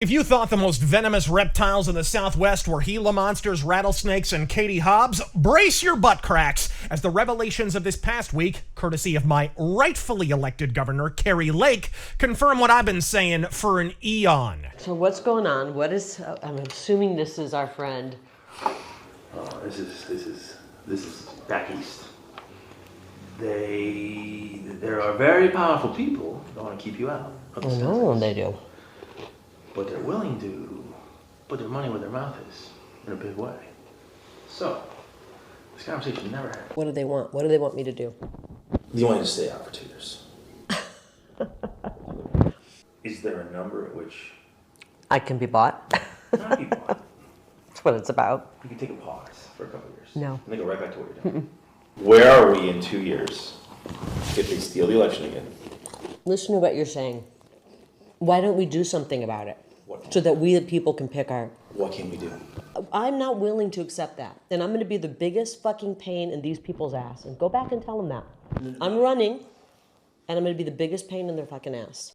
If you thought the most venomous reptiles in the Southwest were Gila monsters, rattlesnakes, and Katie Hobbs, brace your butt cracks as the revelations of this past week, courtesy of my rightfully elected governor, Kari Lake, confirm what I've been saying for an eon. So what's going on? What is, I'm assuming this is our friend. This is back east. There are very powerful people that want to keep you out. I know they do. But they're willing to put their money where their mouth is in a big way. So, this conversation never happened. What do they want? What do they want me to do? You want to stay out for 2 years. Is there a number at which I can be bought? not be bought? That's what it's about. You can take a pause for a couple of years. No. And then go right back to what you're doing. Where are we in 2 years if they steal the election again? Listen to what you're saying. Why don't we do something about it? What? So that we the people can pick our... What can we do? I'm not willing to accept that. And I'm going to be the biggest fucking pain in these people's ass. And go back and tell them that. I'm running, and I'm going to be the biggest pain in their fucking ass.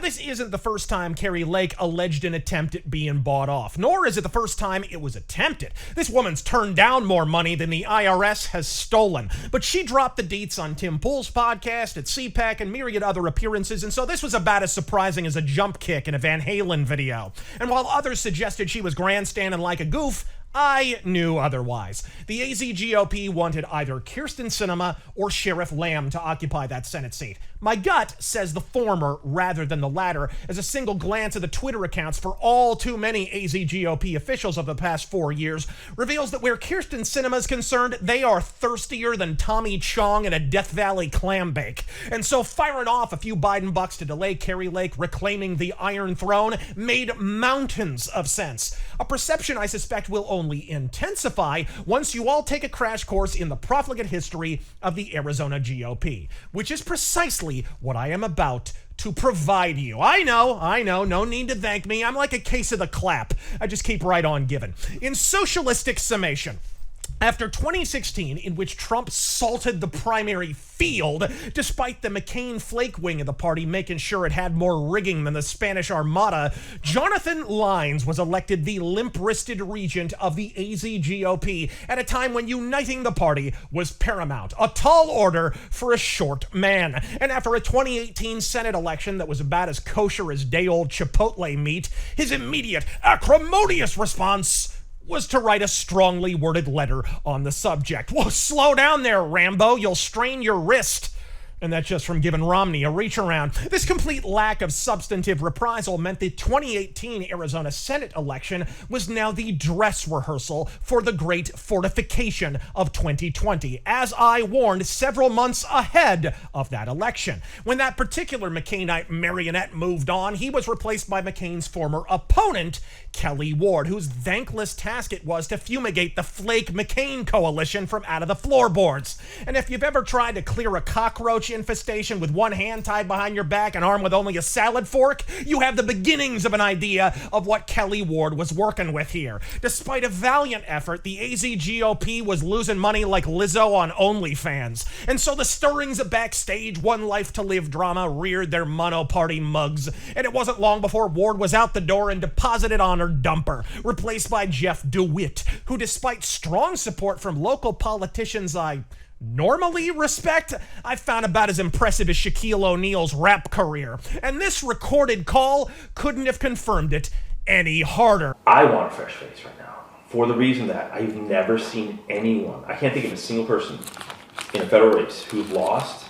This isn't the first time Kari Lake alleged an attempt at being bought off, nor is it the first time it was attempted. This woman's turned down more money than the IRS has stolen, but she dropped the deets on Tim Pool's podcast, at CPAC, and myriad other appearances, and so this was about as surprising as a jump kick in a Van Halen video. And while others suggested she was grandstanding like a goof, I knew otherwise. The AZGOP wanted either Kyrsten Sinema or Sheriff Lamb to occupy that Senate seat. My gut says the former rather than the latter, as a single glance at the Twitter accounts for all too many AZGOP officials of the past 4 years reveals that where Kyrsten Sinema is concerned, they are thirstier than Tommy Chong in a Death Valley clam bake. And so firing off a few Biden bucks to delay Kari Lake reclaiming the Iron Throne made mountains of sense. A perception I suspect will only intensify once you all take a crash course in the profligate history of the Arizona GOP, which is precisely what I am about to provide you. I know, no need to thank me. I'm like a case of the clap. I just keep right on giving. In socialistic summation, after 2016, in which Trump salted the primary field, despite the McCain flake wing of the party making sure it had more rigging than the Spanish Armada, Jonathan Lyons was elected the limp-wristed regent of the AZGOP at a time when uniting the party was paramount, a tall order for a short man. And after a 2018 Senate election that was about as kosher as day-old Chipotle meat, his immediate, acrimonious response was to write a strongly worded letter on the subject. Whoa, slow down there, Rambo. You'll strain your wrist. And that's just from giving Romney a reach around. This complete lack of substantive reprisal meant the 2018 Arizona Senate election was now the dress rehearsal for the great fortification of 2020, as I warned several months ahead of that election. When that particular McCainite marionette moved on, he was replaced by McCain's former opponent, Kelly Ward, whose thankless task it was to fumigate the Flake McCain coalition from out of the floorboards. And if you've ever tried to clear a cockroach infestation with one hand tied behind your back and armed with only a salad fork, you have the beginnings of an idea of what Kelly Ward was working with here. Despite a valiant effort, the AZGOP was losing money like Lizzo on OnlyFans. And so the stirrings of backstage One Life to Live drama reared their mono-party mugs. And it wasn't long before Ward was out the door and deposited on her dumper, replaced by Jeff DeWit, who despite strong support from local politicians I normally respect, I found about as impressive as Shaquille O'Neal's rap career. And this recorded call couldn't have confirmed it any harder. I want a fresh face right now for the reason that I've never seen anyone, I can't think of a single person in a federal race who's lost,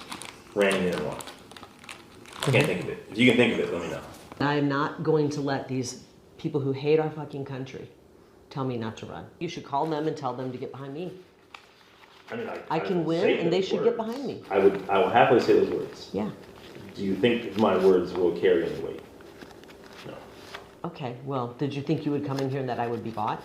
ran in and won. I can't think of it. If you can think of it, let me know. I am not going to let these people who hate our fucking country tell me not to run. You should call them and tell them to get behind me. I mean, I can win, and they should get behind me. I will happily say those words. Yeah. Do you think my words will carry any weight? No. Okay, well, did you think you would come in here and that I would be bought?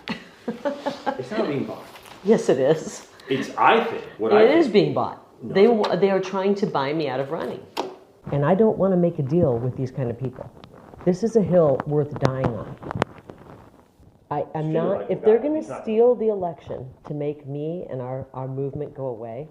It's not being bought. Yes, it is. It's, I think, It is being bought. No. They are trying to buy me out of running. And I don't want to make a deal with these kind of people. This is a hill worth dying on. I'm not, if they're going to steal the election to make me and our movement go away,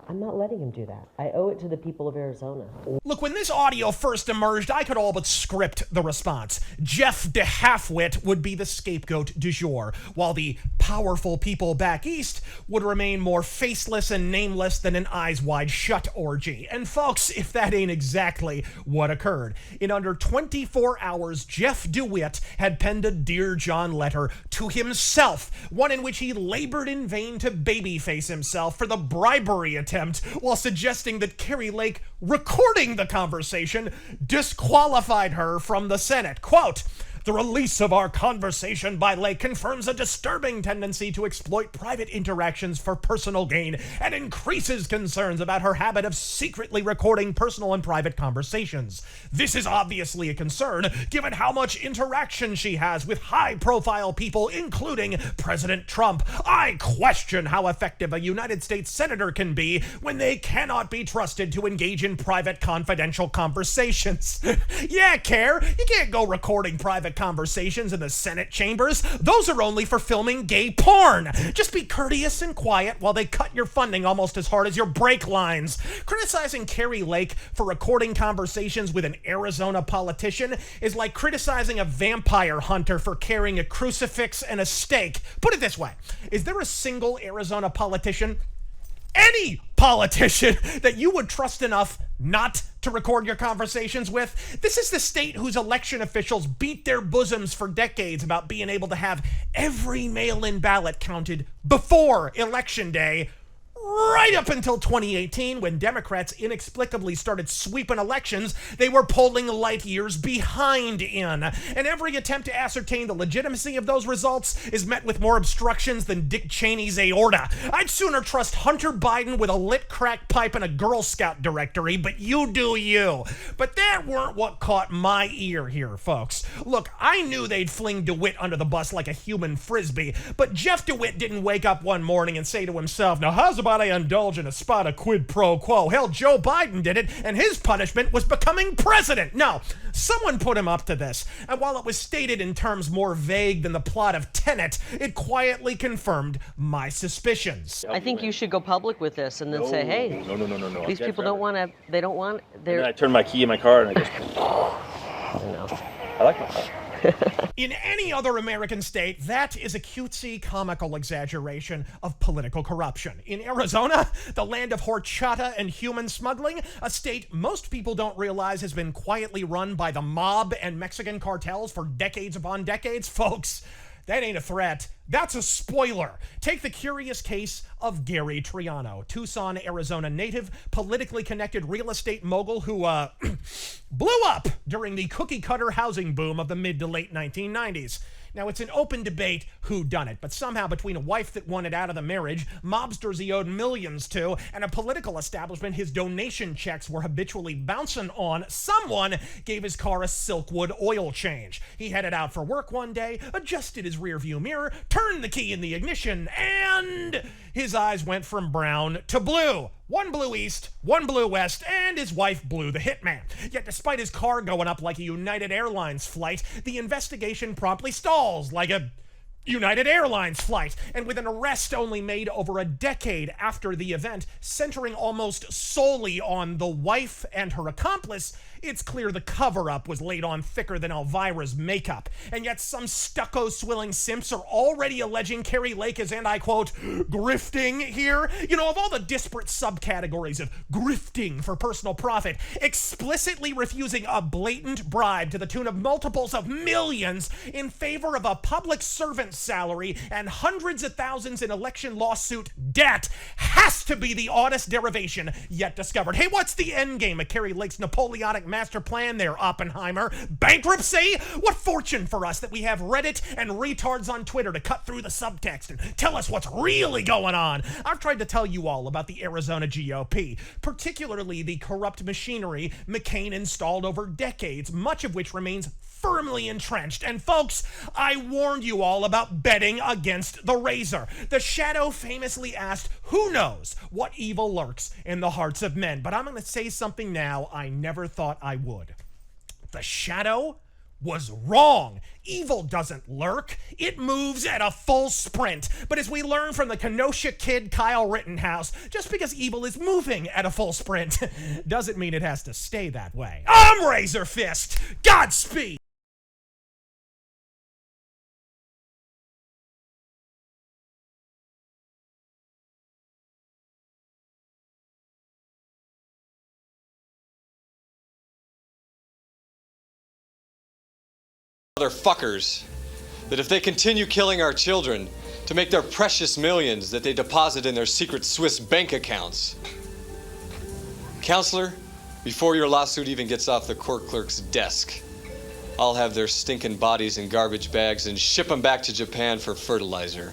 I'm not letting him do that. I owe it to the people of Arizona. Look, when this audio first emerged, I could all but script the response. Jeff de Halfwit would be the scapegoat du jour, while the powerful people back east would remain more faceless and nameless than an eyes wide shut orgy. And folks, if that ain't exactly what occurred. In under 24 hours, Jeff DeWit had penned a Dear John letter to himself, one in which he labored in vain to babyface himself for the bribery attempt, while suggesting that Kari Lake recording the conversation disqualified her from the Senate. Quote, "The release of our conversation by Lake confirms a disturbing tendency to exploit private interactions for personal gain and increases concerns about her habit of secretly recording personal and private conversations. This is obviously a concern given how much interaction she has with high-profile people, including President Trump. I question how effective a United States senator can be when they cannot be trusted to engage in private confidential conversations." Yeah, Care, you can't go recording private conversations in the Senate chambers. Those are only for filming gay porn. Just be courteous and quiet while they cut your funding almost as hard as your brake lines. Criticizing Kari Lake for recording conversations with an Arizona politician is like criticizing a vampire hunter for carrying a crucifix and a stake. Put it this way, is there a single Arizona politician, any politician, that you would trust enough not to record your conversations with? This is the state whose election officials beat their bosoms for decades about being able to have every mail-in ballot counted before Election Day, right up until 2018, when Democrats inexplicably started sweeping elections they were polling light years behind in. And every attempt to ascertain the legitimacy of those results is met with more obstructions than Dick Cheney's aorta. I'd sooner trust Hunter Biden with a lit crack pipe and a Girl Scout directory, but you do you. But that weren't what caught my ear here, folks. Look, I knew they'd fling DeWit under the bus like a human frisbee, but Jeff DeWit didn't wake up one morning and say to himself, "Now how's about I indulge in a spot of quid pro quo?" Hell, Joe Biden did it, and his punishment was becoming president. No, someone put him up to this, and while it was stated in terms more vague than the plot of Tenet, it quietly confirmed my suspicions. I think you should go public with this and then say, hey, No. these people don't want to, they don't want, they're... And I turn my key in my car and I just... I like my car. In any other American state, that is a cutesy comical exaggeration of political corruption. In Arizona, the land of horchata and human smuggling, a state most people don't realize has been quietly run by the mob and Mexican cartels for decades upon decades, folks, that ain't a threat. That's a spoiler. Take the curious case of Gary Triano, Tucson, Arizona native, politically connected real estate mogul who blew up during the cookie-cutter housing boom of the mid to late 1990s. Now, it's an open debate who done it, but somehow between a wife that wanted out of the marriage, mobsters he owed millions to, and a political establishment his donation checks were habitually bouncing on, someone gave his car a Silkwood oil change. He headed out for work one day, adjusted his rearview mirror, turned the key in the ignition, and his eyes went from brown to blue. One blew east, one blew west, and his wife blew the hitman. Yet despite his car going up like a United Airlines flight, the investigation promptly stalls like a United Airlines flight, and with an arrest only made over a decade after the event, centering almost solely on the wife and her accomplice, it's clear the cover-up was laid on thicker than Elvira's makeup. And yet some stucco-swilling simps are already alleging Kari Lake is, and I quote, grifting here. You know, of all the disparate subcategories of grifting for personal profit, explicitly refusing a blatant bribe to the tune of multiples of millions in favor of a public servant's salary and hundreds of thousands in election lawsuit debt has to be the oddest derivation yet discovered. Hey, what's the end game of Kari Lake's Napoleonic master plan there, Oppenheimer? Bankruptcy? What fortune for us that we have Reddit and retards on Twitter to cut through the subtext and tell us what's really going on. I've tried to tell you all about the Arizona GOP, particularly the corrupt machinery McCain installed over decades, much of which remains firmly entrenched. And folks, I warned you all about betting against the Razör. The Shadow famously asked, who knows what evil lurks in the hearts of men? But I'm going to say something now I never thought I would. The Shadow was wrong. Evil doesn't lurk. It moves at a full sprint. But as we learn from the Kenosha kid Kyle Rittenhouse, just because evil is moving at a full sprint doesn't mean it has to stay that way. I'm Razor Fist. Godspeed. Motherfuckers, that if they continue killing our children to make their precious millions that they deposit in their secret Swiss bank accounts. Counselor, before your lawsuit even gets off the court clerk's desk, I'll have their stinking bodies in garbage bags and ship them back to Japan for fertilizer.